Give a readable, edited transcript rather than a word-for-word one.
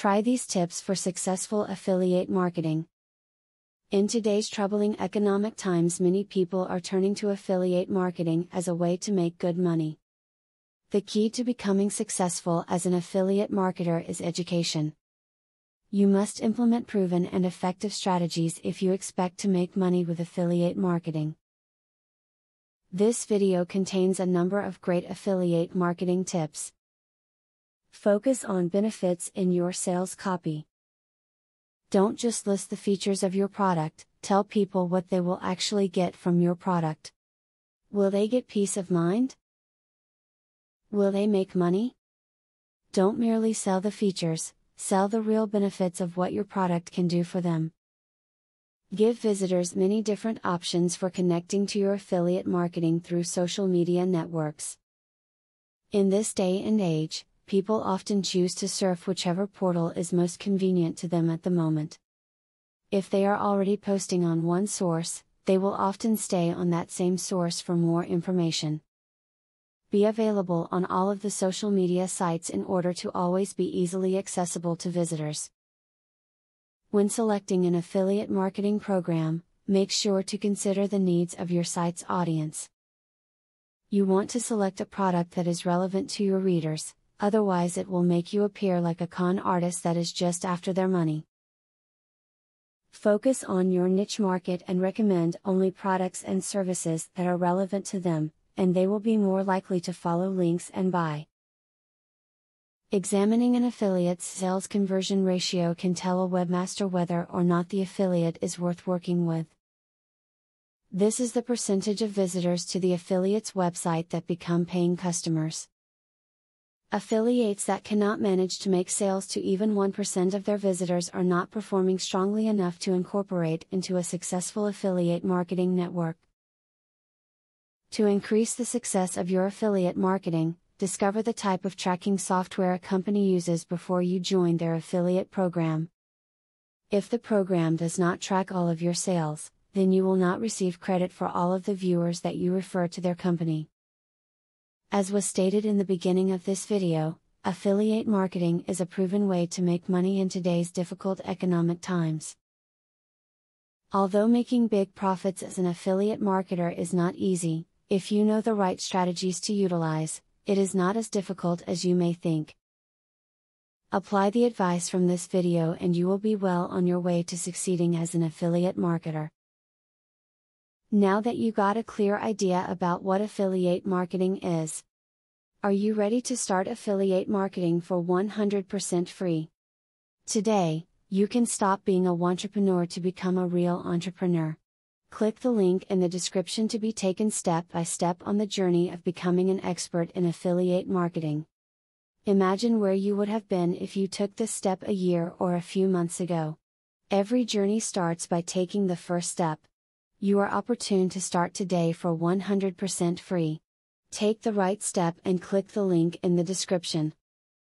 Try these tips for successful affiliate marketing. In today's troubling economic times, many people are turning to affiliate marketing as a way to make good money. The key to becoming successful as an affiliate marketer is education. You must implement proven and effective strategies if you expect to make money with affiliate marketing. This video contains a number of great affiliate marketing tips. Focus on benefits in your sales copy. Don't just list the features of your product, tell people what they will actually get from your product. Will they get peace of mind? Will they make money? Don't merely sell the features, sell the real benefits of what your product can do for them. Give visitors many different options for connecting to your affiliate marketing through social media networks. In this day and age, people often choose to surf whichever portal is most convenient to them at the moment. If they are already posting on one source, they will often stay on that same source for more information. Be available on all of the social media sites in order to always be easily accessible to visitors. When selecting an affiliate marketing program, make sure to consider the needs of your site's audience. You want to select a product that is relevant to your readers, otherwise it will make you appear like a con artist that is just after their money. Focus on your niche market and recommend only products and services that are relevant to them, and they will be more likely to follow links and buy. Examining an affiliate's sales conversion ratio can tell a webmaster whether or not the affiliate is worth working with. This is the percentage of visitors to the affiliate's website that become paying customers. Affiliates that cannot manage to make sales to even 1% of their visitors are not performing strongly enough to incorporate into a successful affiliate marketing network. To increase the success of your affiliate marketing, discover the type of tracking software a company uses before you join their affiliate program. If the program does not track all of your sales, then you will not receive credit for all of the viewers that you refer to their company. As was stated in the beginning of this video, affiliate marketing is a proven way to make money in today's difficult economic times. Although making big profits as an affiliate marketer is not easy, if you know the right strategies to utilize, it is not as difficult as you may think. Apply the advice from this video and you will be well on your way to succeeding as an affiliate marketer. Now that you got a clear idea about what affiliate marketing is, are you ready to start affiliate marketing for 100% free? Today, you can stop being a wantrepreneur to become a real entrepreneur. Click the link in the description to be taken step by step on the journey of becoming an expert in affiliate marketing. Imagine where you would have been if you took this step a year or a few months ago. Every journey starts by taking the first step. You are opportune to start today for 100% free. Take the right step and click the link in the description.